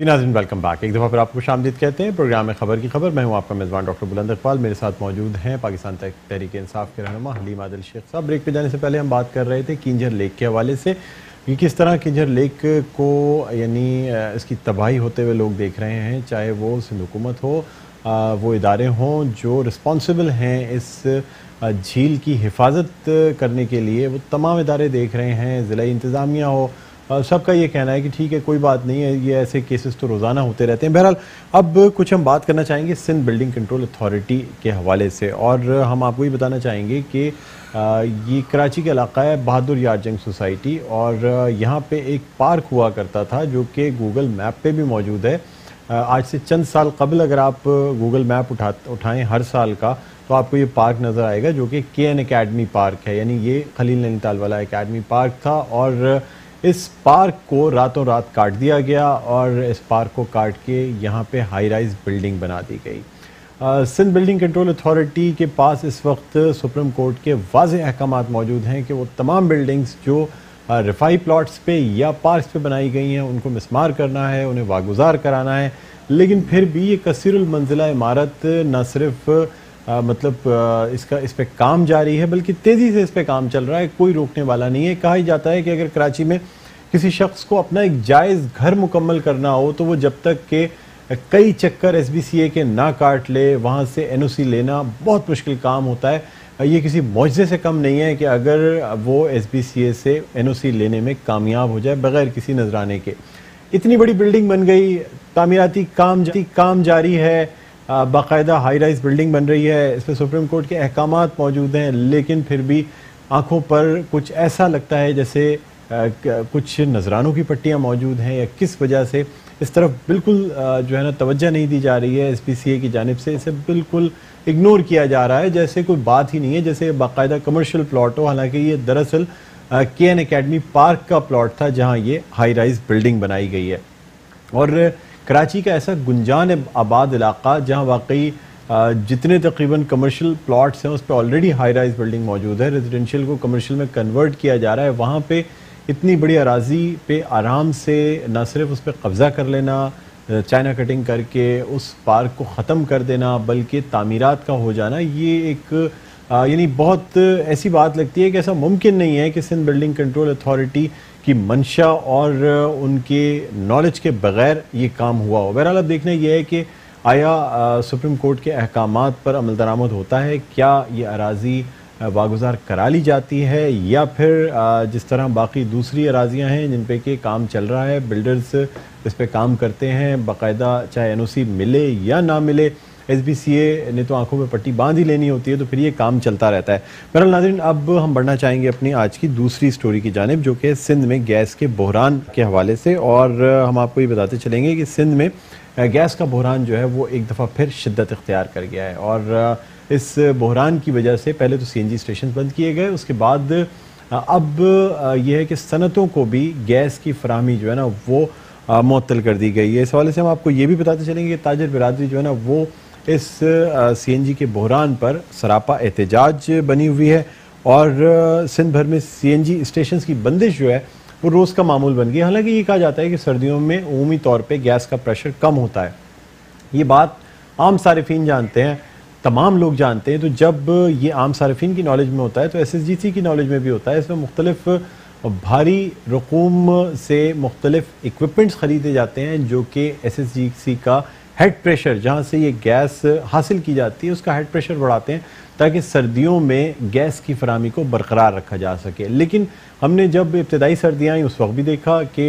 नाज़रीन वेलकम बैक, एक दफ़ा फिर आपको खुशामदीद कहते हैं प्रोग्राम में खबर की खबर। मैं हूँ आपका मेज़बान डॉक्टर बुलंद इकबाल, मेरे साथ मौजूद हैं पाकिस्तान तहरीक इंसाफ के रहनुमा हलीम आदिल शेख साहब। ब्रेक पे जाने से पहले हम बात कर रहे थे किंजर लेक के हवाले से कि किस तरह किंजर लेक को यानी इसकी तबाही होते हुए लोग देख रहे हैं, चाहे वो सिंध हुकूमत हो, वो इदारे हों जो रिस्पॉन्सिबल हैं इस झील की हिफाजत करने के लिए, वो तमाम इदारे देख रहे हैं, ज़िला इंतज़ामिया हो, सबका ये कहना है कि ठीक है कोई बात नहीं है, ये ऐसे केसेस तो रोज़ाना होते रहते हैं। बहरहाल अब कुछ हम बात करना चाहेंगे सिंध बिल्डिंग कंट्रोल अथॉरिटी के हवाले से, और हम आपको ये बताना चाहेंगे कि ये कराची का इलाका है बहादुर यार जंग सोसाइटी, और यहाँ पे एक पार्क हुआ करता था जो कि गूगल मैप पे भी मौजूद है। आज से चंद साल कबल अगर आप गूगल मैप उठाएं हर साल का, तो आपको ये पार्क नज़र आएगा जो कि KN एकेडमी पार्क है, यानी ये खलील नैनीताल वाला एकेडमी पार्क था। और इस पार्क को रातों रात काट दिया गया और इस पार्क को काट के यहाँ पे हाई राइज बिल्डिंग बना दी गई। सिंध बिल्डिंग कंट्रोल अथॉरिटी के पास इस वक्त सुप्रीम कोर्ट के वाज़ेह अहकामात मौजूद हैं कि वो तमाम बिल्डिंग्स जो रिफाई प्लॉट्स पे या पार्क्स पे बनाई गई हैं उनको मिसमार करना है, उन्हें वागुजार कराना है। लेकिन फिर भी ये कसीरुल मंजिला इमारत न सिर्फ इस पे काम जारी है बल्कि तेज़ी से इस पे काम चल रहा है, कोई रोकने वाला नहीं है। कहा जाता है कि अगर कराची में किसी शख्स को अपना एक जायज़ घर मुकम्मल करना हो तो वो जब तक के कई चक्कर SBCA के ना काट ले, वहाँ से NOC लेना बहुत मुश्किल काम होता है। ये किसी मौजज़े से कम नहीं है कि अगर वो SBCA से NOC लेने में कामयाब हो जाए बग़ैर किसी नजराने के। इतनी बड़ी बिल्डिंग बन गई, तामीराती काम जारी है, बाकायदा हाई राइज बिल्डिंग बन रही है, इस पर सुप्रीम कोर्ट के अहकामात मौजूद हैं, लेकिन फिर भी आंखों पर कुछ ऐसा लगता है जैसे कुछ नजरानों की पट्टियाँ मौजूद हैं या किस वजह से इस तरफ बिल्कुल जो है ना तवज्जो नहीं दी जा रही है SPCA की जानिब से। इसे बिल्कुल इग्नोर किया जा रहा है जैसे कोई बात ही नहीं है, जैसे बाकायदा कमर्शियल प्लॉट हो। हालांकि ये दरअसल KN एकेडमी पार्क का प्लॉट था जहां ये हाई राइज बिल्डिंग बनाई गई है। और कराची का ऐसा गुंजान आबाद इलाका जहां वाकई जितने तकरीबन कमर्शियल प्लॉट्स हैं उस पर ऑलरेडी हाई राइज बिल्डिंग मौजूद है, रेजिडेंशियल को कमर्शियल में कन्वर्ट किया जा रहा है, वहाँ पे इतनी बड़ी अराजी पे आराम से न सिर्फ उस पर कब्ज़ा कर लेना, चाइना कटिंग करके उस पार्क को ख़त्म कर देना, बल्कि तामीरात का हो जाना, ये एक यानी बहुत ऐसी बात लगती है कि ऐसा मुमकिन नहीं है कि सिंध बिल्डिंग कंट्रोल अथॉरिटी की मंशा और उनके नॉलेज के बगैर ये काम हुआ हो। बहरहाल अब देखना यह है कि आया सुप्रीम कोर्ट के अहकामात पर अमल दरामद होता है, क्या ये अराजी वागुजार करा ली जाती है या फिर जिस तरह बाकी दूसरी अराजियाँ हैं जिन पे के काम चल रहा है, बिल्डर्स इस पे काम करते हैं बाकायदा, चाहे NOC मिले या ना मिले, SBCA ने तो आंखों में पट्टी बांध ही लेनी होती है, तो फिर ये काम चलता रहता है। बहरहाल नाज़रीन, अब हम बढ़ना चाहेंगे अपनी आज की दूसरी स्टोरी की जानिब जो कि सिंध में गैस के बहरान के हवाले से। और हम आपको ये बताते चलेंगे कि सिंध में गैस का बहरान जो है वो एक दफ़ा फिर शिद्दत इख्तियार कर गया है। और इस बहरान की वजह से पहले तो CNG स्टेशन बंद किए गए, उसके बाद अब यह है कि सनतों को भी गैस की फराहमी जो है ना वो मुअत्तल कर दी गई है। इस हवाले से हम आपको ये भी बताते चलेंगे कि ताजर बिरादरी जो है ना वो इस CNG के बहरान पर सरापा एहतजाज बनी हुई है और सिंध भर में CNG स्टेशन की बंदिश जो है वो रोज़ का मामूल बन गई। हालांकि ये कहा जाता है कि सर्दियों में उमूमी तौर पे गैस का प्रेशर कम होता है, ये बात आम सारिफीन जानते हैं, तमाम लोग जानते हैं। तो जब ये आम सारिफीन की नॉलेज में होता है तो SSGC की नॉलेज में भी होता है। इसमें मुख्तलिफ भारी रकूम से मुख्तलिफ इक्विपमेंट्स ख़रीदे जाते हैं जो कि SSGC का हेड प्रेशर, जहाँ से ये गैस हासिल की जाती है, उसका हेड प्रेशर बढ़ाते हैं ताकि सर्दियों में गैस की फराहमी को बरकरार रखा जा सके। लेकिन हमने जब इब्तदाई सर्दियाँ आई उस वक्त भी देखा कि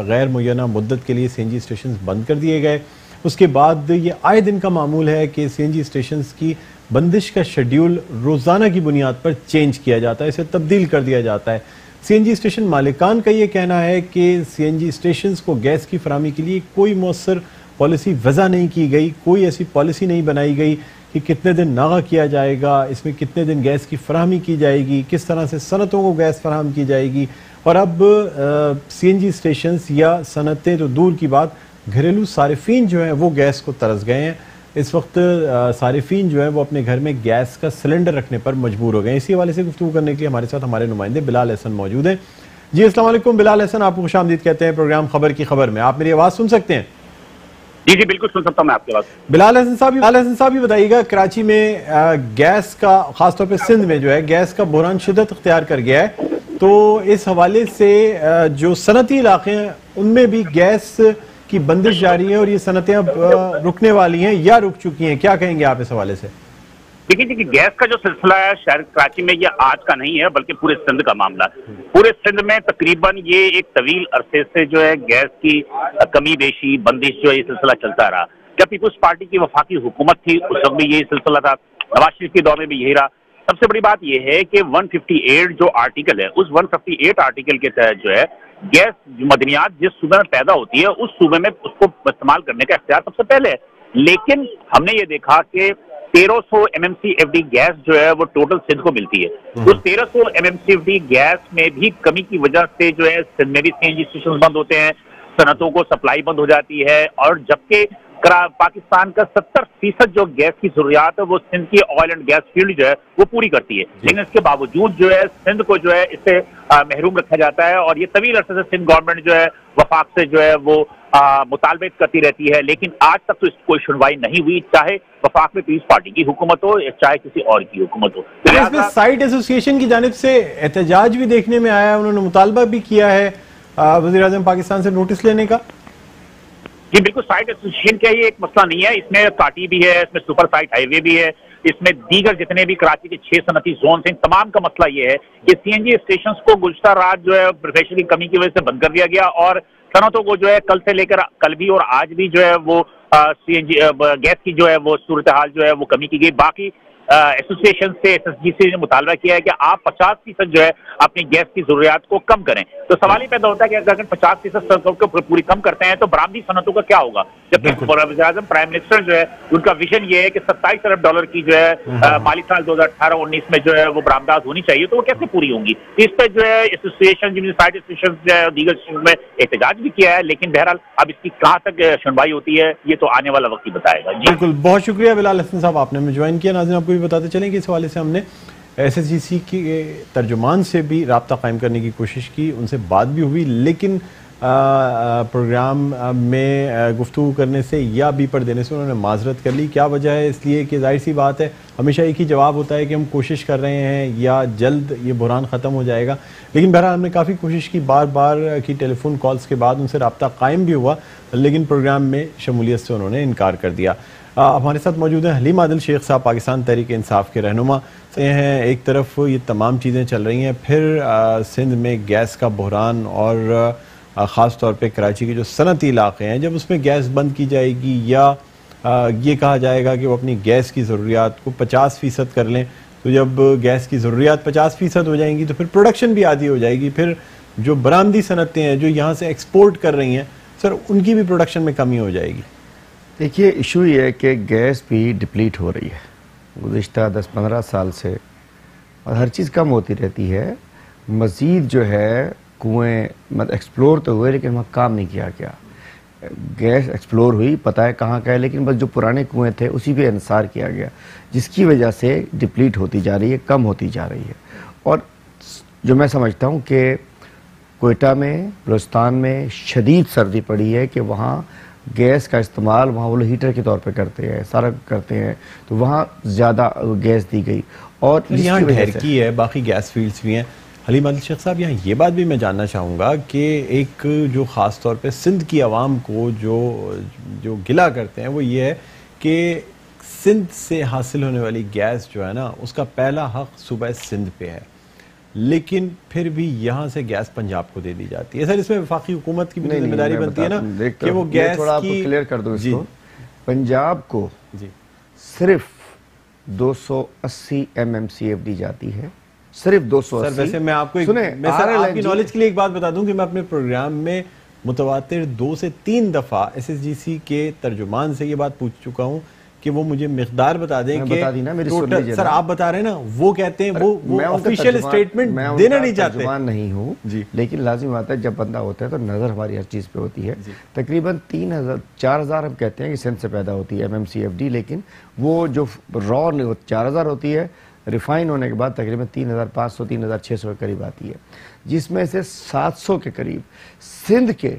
गैर मुय्यना मुद्दत के लिए CNG स्टेशन बंद कर दिए गए। उसके बाद ये आए दिन का मामूल है कि CNG स्टेशन की बंदिश का शेड्यूल रोज़ाना की बुनियाद पर चेंज किया जाता है, इसे तब्दील कर दिया जाता है। CNG स्टेशन मालिकान का ये कहना है कि CNG स्टेशन को गैस की फराहमी के लिए कोई मौसर पॉलिसी वज़ा नहीं की गई, कोई ऐसी पॉलिसी नहीं बनाई गई कि कितने दिन नागा किया जाएगा, इसमें कितने दिन गैस की फराहमी की जाएगी, किस तरह से सनतों को गैस फराहम की जाएगी। और अब CNG स्टेशन या सनतें तो दूर की बात, घरेलू सारिफीन जो हैं वो गैस को तरस गए हैं। इस वक्त सारिफीन जो है वो अपने घर में गैस का सिलेंडर रखने पर मजबूर हो गए। इसी हवाले से गुफ्तगू करने के लिए हमारे साथ हमारे नुमाइंदे बिलाल अहसन मौजूद हैं। जी अस्सलाम वालेकुम बिलाल अहसन, आपको खुशामदीद कहते हैं प्रोग्राम खबर की खबर में। आप मेरी आवाज़ सुन सकते हैं? जी जी बिल्कुल सुन सकता हूँ मैं आपकी बात। बिलाल अहसन साहब, ये बताइएगा कराची में गैस का, खासतौर पे सिंध में जो है गैस का बहरान शिद्दत इख्तियार कर गया है, तो इस हवाले से जो सनती इलाके हैं उनमें भी गैस की बंदिश जारी है और ये सनतें अब रुकने वाली हैं या रुक चुकी हैं, क्या कहेंगे आप इस हवाले से? देखिए गैस का जो सिलसिला है शायद कराची में ये आज का नहीं है बल्कि पूरे सिंध का मामला है। पूरे सिंध में तकरीबन ये एक तवील अरसे से जो है गैस की कमी बेशी बंदिश जो है ये सिलसिला चलता रहा। जब पीपुल्स पार्टी की वफाकी हुकूमत थी उस वक्त भी यही सिलसिला था, नवाज शरीफ के दौर में भी यही रहा। सबसे बड़ी बात यह है कि 158 जो आर्टिकल है उस 158 आर्टिकल के तहत जो है गैस मदनियात जिस सूबे में पैदा होती है उस सूबे में उसको इस्तेमाल करने का इख्तियार सबसे पहले है। लेकिन हमने ये देखा कि 1300 MMCFD गैस जो है वो टोटल सिंध को मिलती है। उस 1300 MMCFD गैस में भी कमी की वजह से जो है सिंध में भी CNG स्टेशन बंद होते हैं, सनतों को सप्लाई बंद हो जाती है, और जबकि पाकिस्तान का 70% जो गैस की जरूरियात है वो सिंध की ऑयल एंड गैस फील्ड जो है वो पूरी करती है। लेकिन इसके बावजूद जो है सिंध को जो है इससे महरूम रखा जाता है, और ये तवील अरसे से सिंध गवर्नमेंट जो है वफाक से जो है वो मुतालबे करती रहती है, लेकिन आज तक तो इसकी कोई सुनवाई नहीं हुई, चाहे वफाक में पीस पार्टी की हुकूमत हो या चाहे किसी और की हुकूमत हो। इसमें साइट एसोसिएशन की जानिब से एहतजाज भी देखने में आया, उन्होंने मुतालबा भी किया है वज़ीर आज़म पाकिस्तान से नोटिस लेने का। जी बिल्कुल, साइट एसोसिएशन का ये एक मसला नहीं है, इसमें काटी भी है, इसमें सुपर साइट हाईवे भी है, इसमें दीगर जितने भी कराची के 6 सनती जोन हैं, तमाम का मसला ये है कि CNG स्टेशन को गुज़श्ता रात जो है प्रेशर की कमी की वजह से बंद कर दिया गया, और सनतों को जो है कल से लेकर कल भी और आज भी जो है वो CNG गैस की जो है वो सूरत हाल जो है वो कमी की गई। बाकी एसोसिएशन से SSGC ने मुतालबा किया है कि आप 50% जो है अपनी गैस की जरूरियात को कम करें। तो सवाल ही पैदा होता है कि अगर 50% को पूरी कम करते हैं तो बरामदी सनतों का क्या होगा, जबकि वज़ीर-ए-आज़म प्राइम मिनिस्टर जो है उनका विजन ये है कि $27 अरब की जो है माली साल 2018-19 में जो है वो बरामदात होनी चाहिए, तो वो कैसे पूरी होंगी। इस पर जो है एसोसिएशन साइट एसोसिएशन जो है दीगर में एहतजाज भी किया है, लेकिन बहरहाल अब इसकी कहाँ तक सुनवाई होती है ये तो आने वाला वक्त ही बताएगा। बिल्कुल, बहुत शुक्रिया बिलाल हसन साहब, आपने हमें ज्वाइन किया। नाज़रीन आपको भी बताते चलें कि इस हवाले से हमने SSGC के तर्जुमान से भी राब्ता कायम करने की कोशिश की, उनसे बात भी हुई, लेकिन प्रोग्राम में गुफ्तगू करने से या बी पर देने से उन्होंने माजरत कर ली। क्या वजह है? इसलिए कि जाहिर सी बात है हमेशा एक ही जवाब होता है कि हम कोशिश कर रहे हैं या जल्द ये बुहरान ख़त्म हो जाएगा। लेकिन बहरहाल हमने काफ़ी कोशिश की, बार बार की टेलीफोन कॉल्स के बाद उनसे राब्ता कायम भी हुआ, लेकिन प्रोग्राम में शमूलियत से उन्होंने इनकार कर दिया। हमारे साथ मौजूद हैं हलीम आदिल शेख साहब, पाकिस्तान तहरीक इंसाफ के रहनुमा से हैं। एक तरफ ये तमाम चीज़ें चल रही हैं, फिर सिंध में गैस का बहरान और ख़ास तौर पे कराची के जो सनती इलाके हैं, जब उसमें गैस बंद की जाएगी या ये कहा जाएगा कि वो अपनी गैस की ज़रूरियात को 50% कर लें, तो जब गैस की ज़रूरियात 50% हो जाएंगी तो फिर प्रोडक्शन भी आधी हो जाएगी, फिर जो बरामदी सनतें हैं जो यहाँ से एक्सपोर्ट कर रही हैं सर, उनकी भी प्रोडक्शन में कमी हो जाएगी। देखिए, इशू ये है कि गैस भी डिप्लीट हो रही है गुज़िश्ता 10-15 साल से, और हर चीज़ कम होती रहती है। मज़ीद जो है कुएँ मतलब एक्सप्लोर तो हुए, लेकिन वहाँ काम नहीं किया गया। गैस एक्सप्लोर हुई, पता है कहाँ का है, लेकिन बस जो पुराने कुएँ थे उसी पे इंसार किया गया, जिसकी वजह से डिप्लीट होती जा रही है, कम होती जा रही है। और जो मैं समझता हूँ कि कोयटा में, बलूचिस्तान में शदीद सर्दी पड़ी है कि वहाँ गैस का इस्तेमाल वहाँ वो लोग हीटर के तौर पे करते हैं, सारा करते हैं, तो वहाँ ज़्यादा गैस दी गई। और यहाँ ढेरकी है, बाकी गैस फील्ड्स भी हैं। हलीम आदिल शेख साहब, यहाँ ये बात भी मैं जानना चाहूँगा कि एक जो ख़ास तौर पे सिंध की आवाम को जो गिला करते हैं वो ये है कि सिंध से हासिल होने वाली गैस जो है ना, उसका पहला हक़ सूबा सिंध पे है, लेकिन फिर भी यहाँ से गैस पंजाब को दे दी जाती है। सर, इसमें वफाकी हुकूमत की भी जिम्मेदारी बनती है ना कि वो गैस थोड़ा आपको क्लियर कर दूं इसको। पंजाब को सिर्फ 280 MMCFD जाती है, सिर्फ 280। सर वैसे मैं आपको आपकी नॉलेज के लिए एक बात बता दूं कि मैं अपने प्रोग्राम में मुतवातिर 2 से 3 दफा SSGC के तर्जुमान से ये बात पूछ चुका हूं कि वो मुझे मिकदार बता दें कि टोटल, सर आप बता रहे हैं ना, वो कहते हैं वो ऑफिशियल स्टेटमेंट देना नहीं चाहते। मैं नहीं हूँ, लेकिन लाजिम आता है जब बंदा होता है तो नजर हमारी हर चीज पे होती है। तकरीबन 3000-4000 हम कहते हैं कि सिंध से पैदा होती है MMCFD, लेकिन वो जो रॉ 4000 होती है, रिफाइन होने के बाद तकरीबन 3500-3600 के करीब आती है, जिसमें से 700 के करीब सिंध के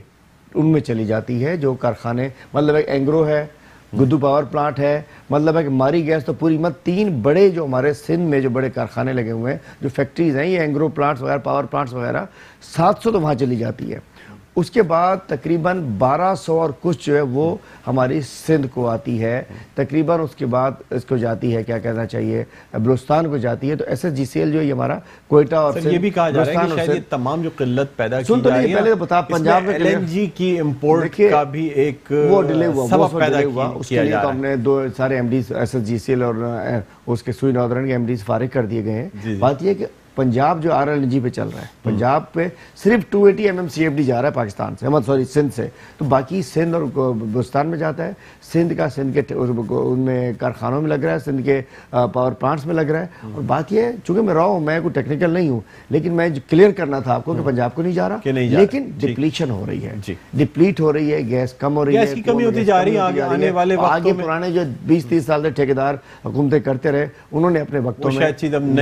उनमें चली जाती है, जो कारखाने, मतलब एक एंग्रो है, गुद्दू पावर प्लांट है, मतलब है कि मारी गैस तो पूरी मत 3 बड़े जो हमारे सिंध में जो बड़े कारखाने लगे हुए हैं, जो फैक्ट्रीज हैं, ये एंग्रो प्लांट्स वगैरह, पावर प्लांट्स वगैरह, 700 तो वहाँ चली जाती है। उसके बाद तकरीबन 1200 और कुछ जो है वो हमारी सिंध को आती है, तकरीबन उसके बाद इसको जाती है, क्या कहना चाहिए, बलूचिस्तान को जाती है। तो SSGCL जो है हमारा कोयटा और ये भी कहा जा रहा है कि शायद ये तमाम जो किल्लत पैदा की जा रही है, पहले बता, पंजाब में LNG की इंपोर्ट का भी एक वो डिले हुआ, सबब पैदा हुआ। उसके लिए तो हमने 2 सारे MDs SSGCL और उसके सुई नॉर्दर्न के MDs फारिग कर दिए गए हैं। बात यह कि पंजाब जो RLNG पे चल रहा है, पंजाब पे सिर्फ 280 MMCFD जा रहा है पाकिस्तान से, सॉरी सिंध से, तो बाकी सिंध और बलूचिस्तान में जाता है। सिंध के उनमें कारखानों में लग रहा है, सिंध के पावर प्लांट्स में लग रहा है, और बाकी है, चूंकि मैं रहा हूँ, मैं कोई टेक्निकल नहीं हूँ, लेकिन मैं क्लियर करना था आपको कि पंजाब को नहीं जा रहा, लेकिन डिप्लीशन हो रही है, डिप्लीट हो रही है, गैस कम हो रही है, गैस की कमी होती जा रही है आने वाले वक्तों में। पुराने जो 20-30 साल से ठेकेदार हुकूमतें करते रहे, उन्होंने अपने वक्तों में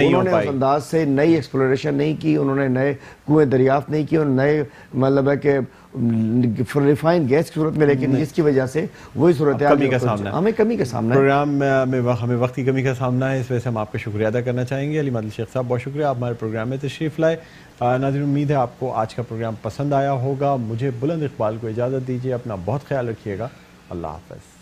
उन्होंने उस अंदाज से नई एक्सप्लोरेशन नहीं की, उन्होंने नए कुएं दरियाफ्त नहीं किए, और नए मतलब है कि रिफाइंड गैस की सूरत में, लेकिन जिसकी वजह से वही सूरत हमें कमी का सामना प्रोग्राम में हमें वक्त की कमी का सामना है, इस वजह से हम आपका शुक्रिया अदा करना चाहेंगे। अली मादिल शेख साहब, बहुत शुक्रिया, आप हमारे प्रोग्राम में तशरीफ़ लाए। नाज़रीन, उम्मीद है आपको आज का प्रोग्राम पसंद आया होगा। मुझे बुलंद इकबाल को इजाज़त दीजिए, अपना बहुत ख्याल रखिएगा, अल्लाह हाफ़िज़।